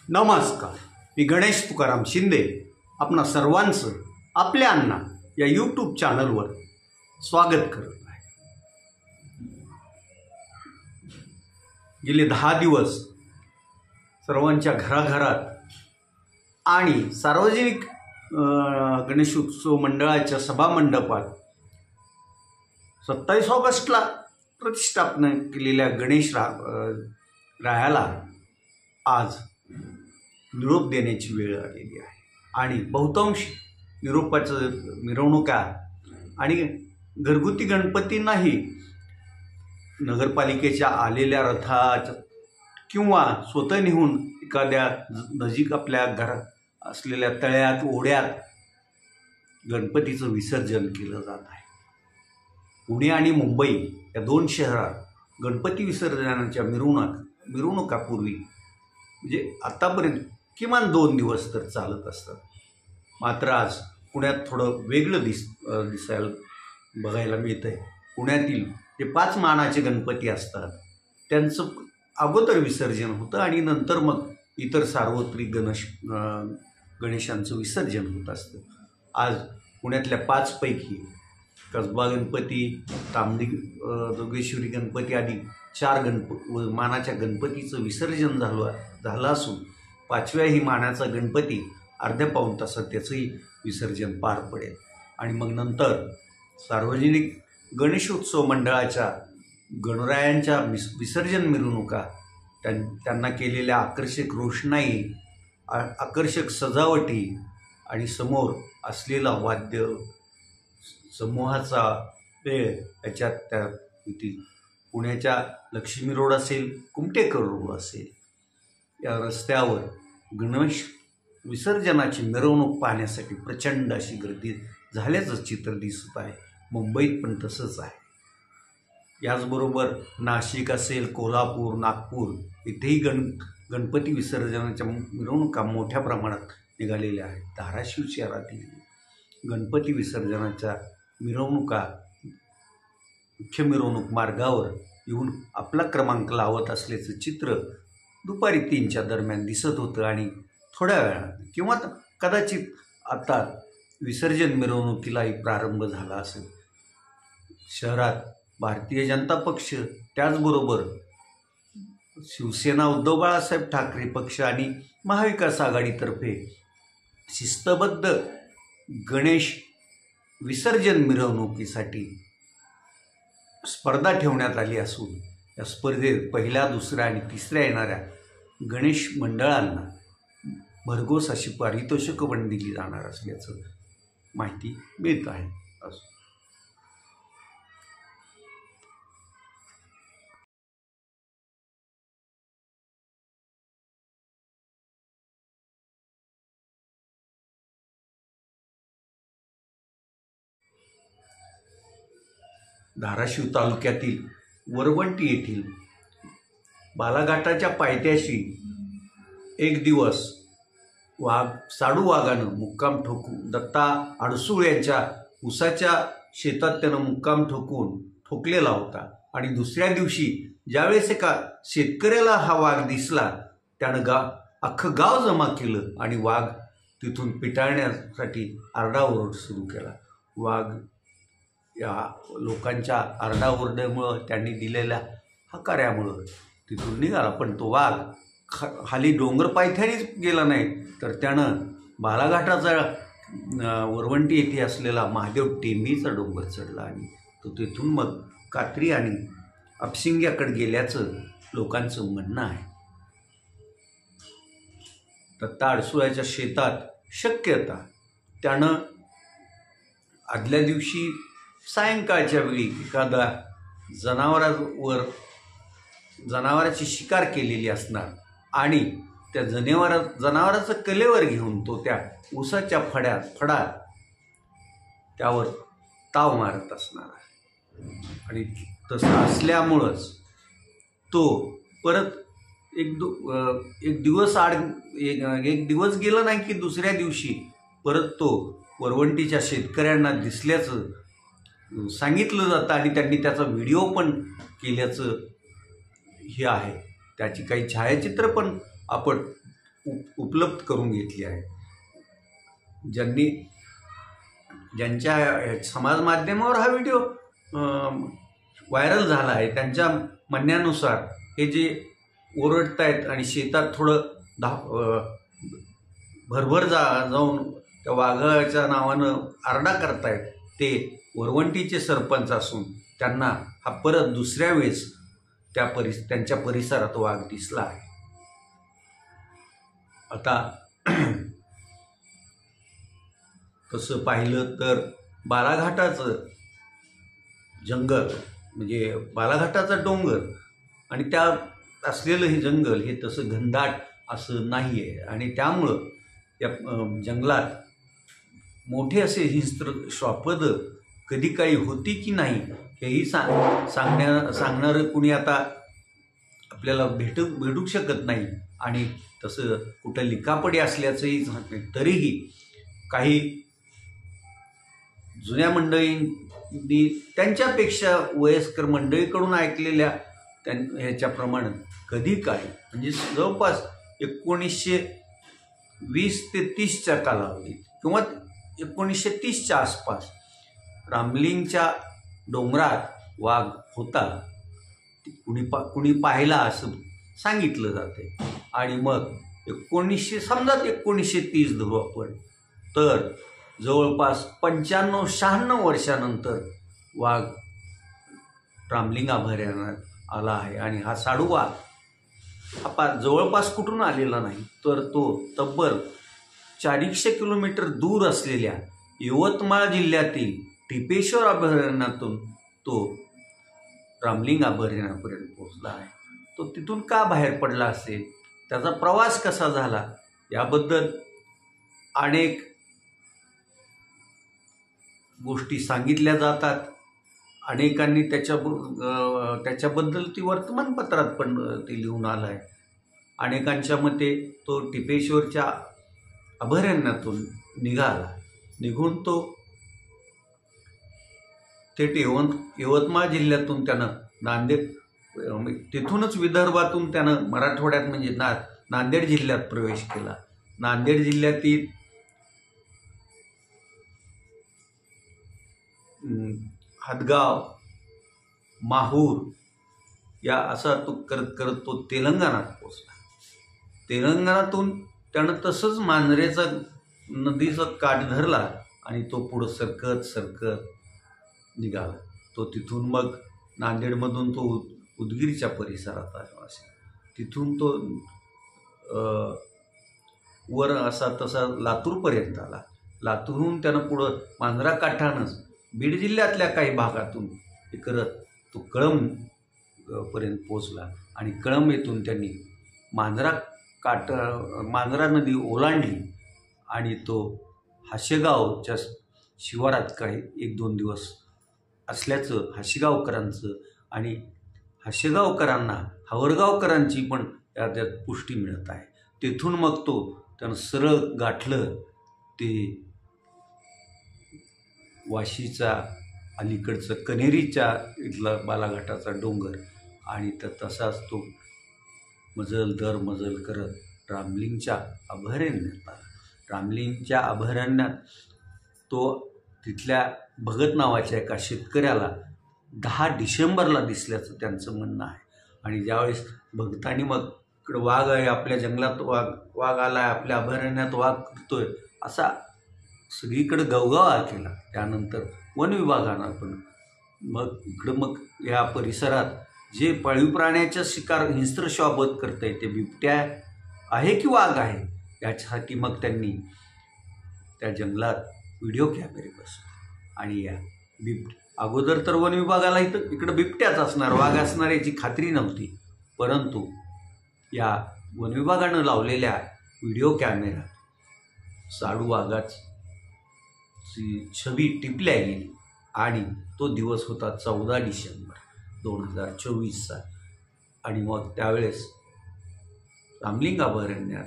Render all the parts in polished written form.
नमस्कार, मी गणेश तुकाराम शिंदे आपणा सर्वांचं आपल्या अण्णा या यूट्यूब चॅनलवर स्वागत करत आहे। गेले 10 दिवस सर्वांच्या घराघरात आणि सार्वजनिक गणेशोत्सव मंडळाच्या सभामंडपात 27 ऑगस्टला प्रतिष्ठापना केलेल्या गणेश रायाला आज निरोप देण्याची वेळ आलेली आहे आणि बहुतांश निरोपाचं मिरवणुका आणि घरगुती गणपतींनाही नगरपालिकेच्या आलेल्या रथात किंवा स्वतः नेहून एखाद्या नजीक आपल्या घरात असलेल्या तळ्यात ओढ्यात गणपतीचं विसर्जन केलं जात आहे। पुणे आणि मुंबई या 2 शहरात गणपती विसर्जनाच्या मिरवणुकापूर्वी म्हणजे आतापर्यंत किमान 2 दिवस तर चालत असतात। मात्र आज पुण्यात थोडं वेगळं दिसायला बघायला मिळतं आहे। पुण्यातील जे 5 मानाचे गणपती असतात त्यांचं अगोदर विसर्जन होतं आणि नंतर मग इतर सार्वत्रिक गणेशांचं विसर्जन होत असतं। आज पुण्यातल्या 5 पैकी कसबा गणपती, तांबडी जोगेश्वरी गणपती आदी 4 मानाच्या गणपतीचं विसर्जन झालं असून 5व्याही मानाचा गणपती अर्ध्या पाऊण तासात त्याचंही विसर्जन पार पडेल आणि मग नंतर सार्वजनिक गणेशोत्सव मंडळाच्या गणरायांच्या विसर्जन मिरवणुका त्यांना केलेल्या आकर्षक रोषणाई, आकर्षक सजावटी आणि समोर असलेला वाद्य समूहाचा वेळ याच्यात त्या पुण्याच्या लक्ष्मी रोड असेल, कुमटेकर रोड असेल या रस्त्यावर गणेश विसर्जनाची मिरवणूक पाहण्यासाठी प्रचंड अशी गर्दी झाल्याचं चित्र दिसत आहे। मुंबईत पण तसंच आहे। याचबरोबर नाशिक असेल, कोल्हापूर, नागपूर इथेही गणपती विसर्जनाच्या मिरवणुका मोठ्या प्रमाणात निघालेल्या आहेत। धाराशिव शहरातील गणपती विसर्जनाच्या मिरवणुका मुख्य मिरवणूक मार्गावर येऊन आपला क्रमांक लावत असल्याचं चित्र दुपारी 3च्या दरम्यान दिसत होतं आणि थोड्या वेळात किंवा कदाचित आता विसर्जन मिरवणुकीलाही प्रारंभ झाला असेल। शहरात भारतीय जनता पक्ष, त्याचबरोबर शिवसेना उद्धव बाळासाहेब ठाकरे पक्ष आणि महाविकास आघाडीतर्फे शिस्तबद्ध गणेश विसर्जन मिरवणुकीसाठी स्पर्धा ठेवण्यात आली असून या स्पर्धेत 1ल्या, 2ऱ्या आणि 3ऱ्या येणाऱ्या गणेश मंडळांना भरघोस अशी पारितोषिकं पण दिली जाणार असल्याचं माहिती मिळत आहे। धाराशिव तालुक्यातील वरवंटी येथील बालाघाटाच्या पायथ्याशी एक दिवस साडू वाघानं मुक्काम ठोकून दत्ता अडसूळ यांच्या उसाच्या शेतात त्यानं मुक्काम ठोकलेला होता आणि दुसऱ्या दिवशी ज्यावेळेस एका शेतकऱ्याला हा वाघ दिसला त्यानं अख्खं गाव जमा केलं आणि वाघ तिथून पिटाळण्यासाठी आरडाओरड सुरू केला। वाघ या लोकांच्या आरडाओरड्यामुळं, त्यांनी दिलेल्या हकार्यामुळं तिथून निघाला, पण तो वाघ खाली डोंगर पायथ्यानेच गेला नाही तर त्यानं बालाघाटाचा वरवंटी येथे असलेला महादेव टेंबीचा डोंगर चढला आणि तो तिथून मग कात्री आणि अपशिंग्याकडे गेल्याचं लोकांचं म्हणणं आहे। दत्ता अडसूळाच्या शेतात शक्यता त्यानं आदल्या दिवशी सायंकाळच्या वेळी एखादा जनावराची शिकार केलेली असणार आणि त्या जनावराचं कलेवर घेऊन तो त्या उसाच्या फडात त्यावर ताव मारत असणार आहे आणि तसं असल्यामुळंच तो परत एक दिवस गेला नाही की दुसऱ्या दिवशी परत तो वरवंटीच्या शेतकऱ्यांना दिसल्याचं सांगितलं जातं आणि त्यांनी त्याचा व्हिडिओ पण केल्याचं हे आहे। त्याची काही छायाचित्र पण आपण उपलब्ध करून घेतली आहे. ज्यांच्या समाज माध्यमावर हा व्हिडिओ व्हायरल झाला आहे त्यांच्या म्हणण्यानुसार हे जे ओरडतायत आणि शेतात थोडं भरभर जाऊन त्या वाघाच्या नावानं आरडा करतायत ते वरवंटीचे सरपंच असून त्यांना हा परत दुसऱ्या वेळेस त्यांच्या परिसरात वाघ दिसला आहे. आता तसं पाहिलं तर बालाघाटाचं जंगल म्हणजे बालाघाटाचा डोंगर आणि त्यात असलेलं हे जंगल हे तसं घनदाट असं नाही आहे आणि त्यामुळं या जंगलात मोठे असे हिंस्त्र श्वापदं कधी काही होती की नाही हेही सांगणारं कुणी आता आपल्याला भेटू शकत नाही आणि तसं कुठं लिखापडी असल्याचंही सांगत नाही. तरीही काही जुन्या मंडळींनी त्यांच्यापेक्षा वयस्कर मंडळीकडून ऐकलेल्या ह्याच्याप्रमाणे कधी काही म्हणजे जवळपास 1920 ते 30च्या कालावधीत किंवा 1930च्या आसपास रामलिंगच्या डोंगरात वाघ होता. कुणी पाहिला असं सांगितलं जाते आणि मग 1930 धरू आपण तर जवळपास 95-96 वर्षानंतर वाघ रामलिंग अभयारण्यात आला आहे आणि हा साडू वाघ हा जवळपास कुठून आलेला नाही तर तो तब्बल 400 किलोमीटर दूर असलेल्या यवतमाळ जिल्ह्यातील टिपेश्वर अभयारण्यातून तो रामलिंग अभयारण्यापर्यंत पोहोचला आहे. तो तिथून का बाहेर पडला असेल, त्याचा प्रवास कसा झाला याबद्दल अनेक गोष्टी सांगितल्या जातात. अनेकांनी त्याच्याबद्दल ती वर्तमानपत्रात पण ते लिहून आलं आहे. अनेकांच्या मते तो टिपेश्वरच्या अभयारण्यातून निघून तो थेट यवतमाळ जिल्ह्यातून त्यानं नांदेड तिथूनच विदर्भातून त्यानं मराठवाड्यात म्हणजे नांदेड जिल्ह्यात प्रवेश केला. नांदेड जिल्ह्यातील हदगाव, माहूर या असा तो करत तो तेलंगणात पोचला. तेलंगणातून त्यानं तसंच मांजरेचा नदीचा काठ धरला आणि तो पुढं सरकत निघाला. तो तिथून मग नांदेडमधून तो उदगीरच्या परिसरात आला असेल. तिथून तो वर असा तसा लातूरपर्यंत आला. लातूरहून त्यानं पुढं मांजरा काठानंच बीड जिल्ह्यातल्या काही भागातून हे करत तो कळंब पर्यंत पोचला आणि कळंब येथून त्यांनी मांजरा नदी ओलांडली आणि तो हाशेगावच्या शिवारात काही 1-2 दिवस असल्याचं हाशेगावकरांचं आणि हाशेगावकरांना हावरगावकरांची पण त्यात पुष्टी मिळत आहे. तिथून मग त्यानं सरळ गाठलं ते वाशीचा अलीकडचं कनेरीच्या इथला बालाघाटाचा डोंगर आणि तसाच तो मजल करत रामलिंगच्या अभयारण्यात आला. रामलिंगच्या अभयारण्यात तो तिथल्या भगत नावाच्या एका शेतकऱ्याला 10 डिसेंबरला दिसल्याचं त्यांचं म्हणणं आहे. आणि ज्यावेळेस भगतांनी मग इकडं वाघ आहे, आपल्या जंगलात वाघ आला आहे, आपल्या अभयारण्यात वाघ करतोय असा सगळीकडे गवगवा केला. त्यानंतर वन विभागानं पण मग या परिसरात जे पाळीव प्राण्याच्या शिकार हिंस्त्र श्वापद करतंय ते बिबट्या आहे की वाघ आहे याच्यासाठी मग त्यांनी त्या जंगलात व्हिडिओ कॅमेरे बसवले. आणि या अगोदर तर वन विभागाला इकडं बिबट्याच असणार, वाघ असणार याची खात्री नव्हती. परंतु या वन विभागानं लावलेल्या व्हिडिओ कॅमेऱ्यात साडू वाघाची छबी टिपल्या गेली आणि तो दिवस होता 14 डिसेंबर 2024चा. आणि मग त्यावेळेस रामलिंग अभयारण्यात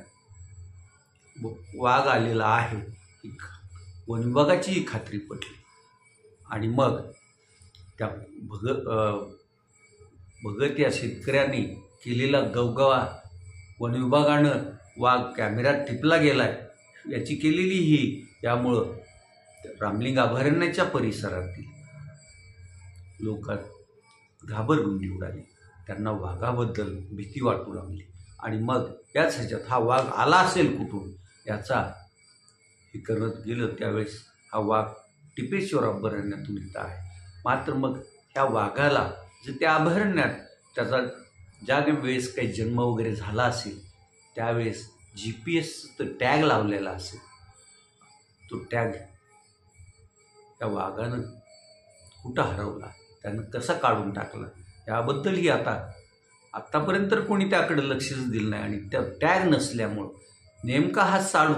वाघ आलेला आहे ही वन विभागाचीही खात्री पटली. आणि मग त्या भगत या शेतकऱ्यांनी केलेला गवगवा वन विभागानं वाघ कॅमेऱ्यात टिपला गेलाय याची केलेली ही यामुळं रामलिंग अभयारण्याच्या परिसरातील लोकांत घाबरगुंडी उडाली. त्यांना वाघाबद्दल भीती वाटू लागली आणि मग याच ह्याच्यात हा वाघ आला असेल कुठून याचा हे करत गेलं. त्यावेळेस हा वाघ टिपेश्वर अभयारण्यातून येत आहे. मात्र मग ह्या वाघाला जे त्या अभयारण्यात त्याचा ज्या वेळेस काही जन्म वगैरे झाला असेल त्यावेळेस GPS टॅग लावलेला असेल. तो टॅग त्या वाघानं कुठं हरवला, त्यानं कसा काढून टाकला याबद्दलही आत्तापर्यंत तर कोणी त्याकडे लक्षच दिलं नाही. आणि त्या टॅग नसल्यामुळं नेमका हा साडू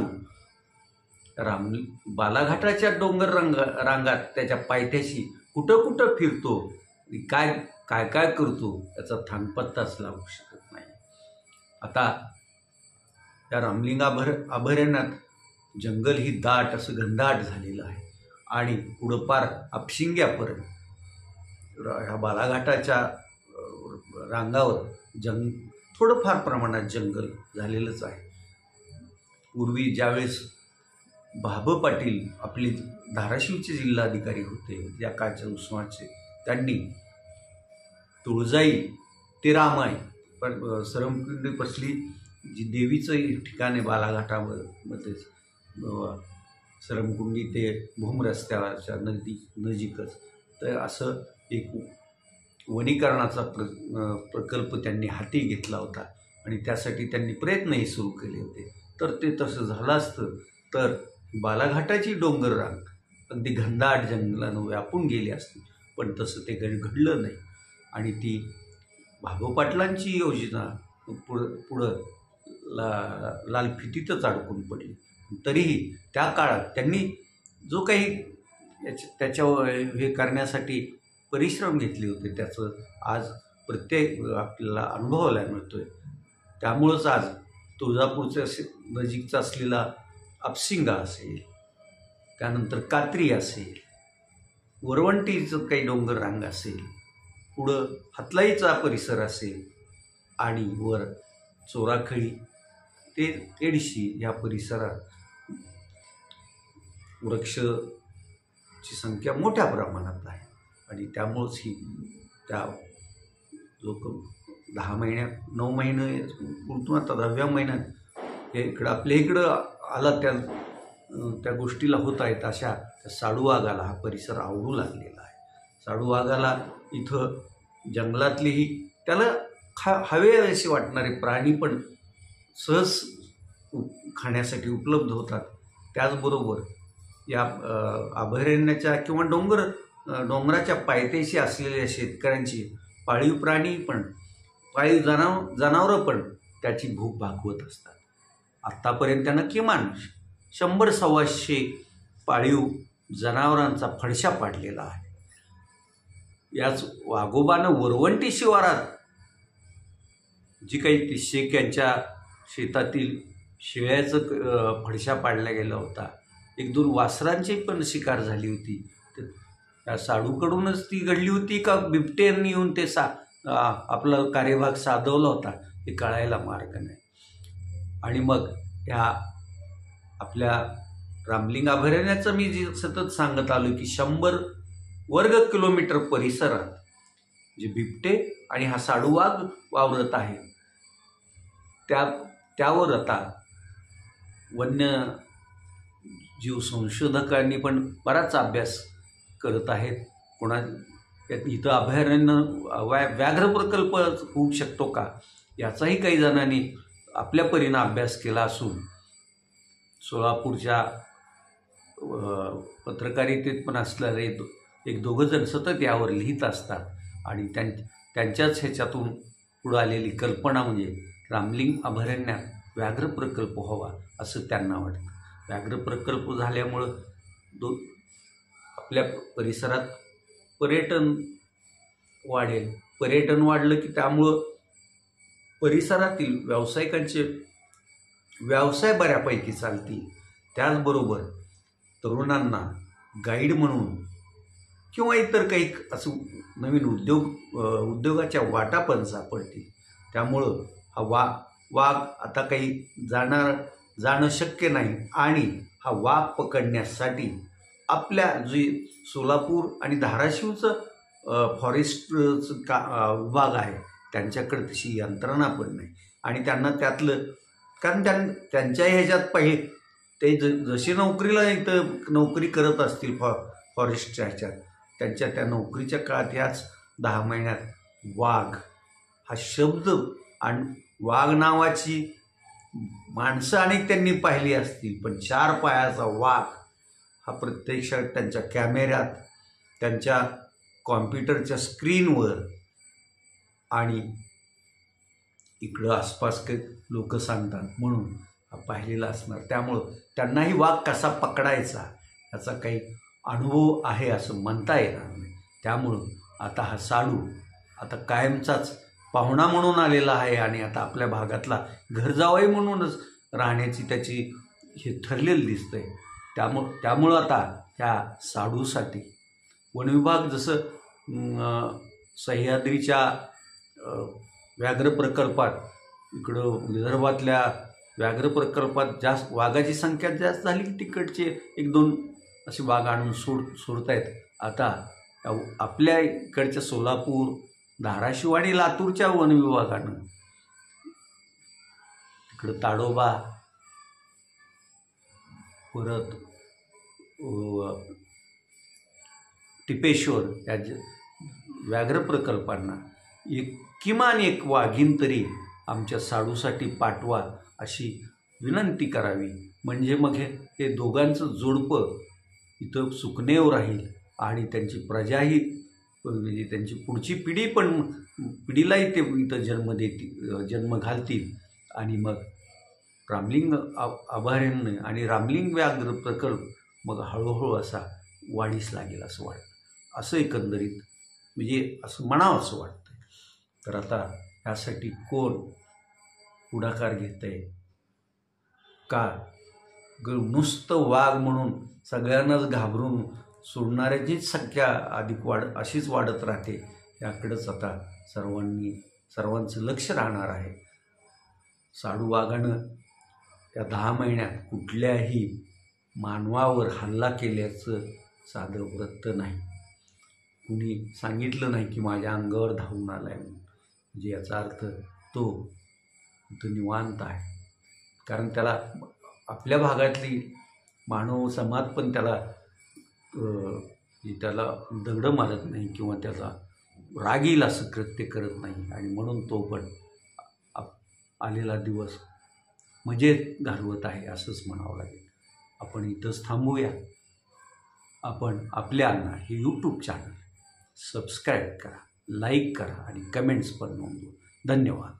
बालाघाटाच्या डोंगर रांगात त्याच्या पायथ्याशी कुठं कुठं फिरतो, काय काय काय करतो याचा थांगपत्ताच लागू शकत नाही. आता त्या रामलिंग अभयारण्यात जंगल ही दाट असं घनदाट झालेलं आहे आणि पुढं पार अपशिंग्यापर्यंत ह्या बालाघाटाच्या रांगावर थोडंफार प्रमाणात जंगल झालेलंच आहे. पूर्वी ज्यावेळेस भाब पाटील आपले धाराशिवचे जिल्हाधिकारी होते या काळच्या उस्माचे, त्यांनी तुळजाई ते रामाई पण सरमकुंडीपासली जी देवीचं ठिकाण आहे बालाघाटामध्ये सरमकुंडी ते भूम रस्त्याच्या नजीकच, तर असं एक वनीकरणाचा प्रकल्प त्यांनी हाती घेतला होता आणि त्यासाठी त्यांनी प्रयत्नही सुरू केले होते. तर ते तसं झालं असतं तर बालाघाटाची डोंगर रांग अगदी घनदाट जंगलानं व्यापून गेली असती, पण तसं ते घडलं नाही. आणि ती भागो पाटलांची योजना पुढं लाल फितीतच अडकून पडली. तरीही त्या काळात त्यांनी जो काही त्याच्यावर हे करण्यासाठी परिश्रम घेतले होते त्याचं आज प्रत्येक आपल्याला अनुभवायला मिळतो आहे. त्यामुळंच आज तुळजापूरच्या नजीकचा असलेला अपशिंगा असेल, त्यानंतर कात्री असेल, वरवंटीचं काही डोंगर रांग असेल, पुढं हातलाईचा परिसर असेल आणि वर चोराखळी ते एडशी ह्या परिसरात वृक्षाची संख्या मोठ्या प्रमाणात आहे. आणि त्यामुळंच ही त्या लोक 10 महिन्यात 9 महिने पुरतून आता 10व्या महिन्यात हे इकडं आपल्या इकडं आला त्या गोष्टीला होत आहेत. अशा त्या साडूवाघाला हा परिसर आवडू लागलेला आहे. साडूवाघाला इथं जंगलातलेही त्याला हवे असे वाटणारे प्राणी पण सहज खाण्यासाठी उपलब्ध होतात. त्याचबरोबर या अभयारण्याच्या किंवा डोंगराच्या पायथ्याशी असलेल्या शेतकऱ्यांची पाळीव प्राणी पण पाळीव जनावरं पण त्याची भूक भागवत असतात. आत्तापर्यंत त्यानं किमान 100-125 पाळीव जनावरांचा फडशा पाडलेला आहे. याच वाघोबानं वरवंटी शिवारात जी काही ती शेख यांच्या शेतातील शेळ्याचं फडशा पाडला गेला होता. 1-2 वासरांची पण शिकार झाली होती. तर त्या साडूकडूनच ती घडली होती का बिबट्यांनी येऊन ते आपला कार्यभाग साधवला होता हे कळायला मार्ग नाही. आणि मग ह्या आपल्या रामलिंग अभयारण्याचं मी जे सतत सांगत आलो की 100 वर्ग किलोमीटर परिसरात जे बिबटे आणि हा साडूवाघ वावरत आहे त्यावर आता वन्यजीव संशोधकांनी पण बराच अभ्यास करत आहेत. इथं अभयारण्य व्याघ्र प्रकल्प होऊ शकतो का याचाही काही जणांनी आपल्या परीनं अभ्यास केला असून सोलापूरच्या पत्रकारितेत पण असलेले 1-2 जण सतत यावर लिहित असतात. आणि त्यांच्याच ह्याच्यातून पुढं आलेली कल्पना म्हणजे रामलिंग अभयारण्यात व्याघ्र प्रकल्प व्हावा असं त्यांना वाटतं. व्याघ्र प्रकल्प झाल्यामुळं आपल्या परिसरात पर्यटन वाढेल. पर्यटन वाढलं की त्यामुळं परिसरातील व्यावसायिकांचे व्यवसाय बऱ्यापैकी चालतील. त्याचबरोबर तरुणांना गाईड म्हणून किंवा इतर काही असं नवीन उद्योगाच्या वाटा पण सापडतील. त्यामुळं हा वाघ आता काही जाणं शक्य नाही आणि हा वाघ पकडण्यासाठी आपल्या जी सोलापूर आणि धाराशिवचं फॉरेस्टचं विभाग आहे त्यांच्याकडे तशी यंत्रणा पण नाही आणि त्यांना त्यातलं कारण त्यांच्या ह्याच्यात ते जशी नोकरीला इथं नोकरी करत असतील फॉरेस्टच्या ह्याच्यात त्यांच्या त्या नोकरीच्या काळात याच 10 महिन्यात वाघ हा शब्द आणि वाघ नावाची माणसं अनेक त्यांनी पाहिली असतील पण 4 पायाचा वाघ हा प्रत्यक्षात त्यांच्या कॅमेऱ्यात त्यांच्या कॉम्प्युटरच्या स्क्रीनवर आणि इकडं आसपास लोक सांगतात म्हणून हा पाहिलेला असणार. त्यामुळं त्यांनाही वाघ कसा पकडायचा याचा काही अनुभव आहे असं म्हणता येणार नाही. त्यामुळं आता हा साडू आता कायमचाच पाहुणा म्हणून आलेला आहे आणि आता आपल्या भागातला घरजावई म्हणूनच राहण्याची त्याची हे ठरलेलं दिसतंय. त्यामुळं आता ह्या साडूसाठी वनविभाग जसं सह्याद्रीच्या व्याघ्र प्रकल्पात इकडं विदर्भातल्या व्याघ्र प्रकल्पात जास्त वाघाची संख्या जास्त झाली की तिकडचे 1-2 असे वाघ आणून सोडतायत. आता आपल्या इकडच्या सोलापूर धाराशिव आणि लातूरच्या वनविभागानं तिकडं ताडोबा परत टिपेश्वर या व्याघ्र प्रकल्पांना किमान एक वाघीण तरी आमच्या साडूसाठी पाठवा अशी विनंती करावी. म्हणजे मग हे दोघांचं जोडपं इथं सुखनेव राहील आणि त्यांची प्रजाही म्हणजे त्यांची पुढची पिढीलाही ते इथं जन्म घालतील आणि मग रामलिंग अभयारण्य आणि रामलिंग व्याघ्र प्रकल्प मग हळूहळू असा वाढीस लागेल असं वाटतं. असं एकंदरीत म्हणजे असं म्हणावं असं वाटतं. तर आता यासाठी कोण पुढाकार घेत आहे का नुसतं वाघ म्हणून सगळ्यांनाच घाबरून सोडणाऱ्याचीच संख्या अशीच वाढत राहते याकडेच आता सर्वांचं लक्ष राहणार आहे. साडू वाघानं या 10 महिन्यात कुठल्याही मानवावर हल्ला केल्याचं साधं वृत्त नाही. कुणी सांगितलं नाही की माझ्या अंगावर धावून आला आहे म्हणजे याचा अर्थ तो निवांत आहे. कारण त्याला आपल्या भागातली मानव समाज पण त्याला दगडं मारत नाही किंवा त्याचा राग येईल असं कृत्य करत नाही आणि म्हणून तो पण आलेला दिवस मजेत घालवत आहे असंच म्हणावं लागेल. आपण इथंच थांबूया. आपण आपल्यांना हे यूट्यूब चॅनल सबस्क्राईब करा, लाईक करा आणि कमेंट्स पण नोंदवा. धन्यवाद.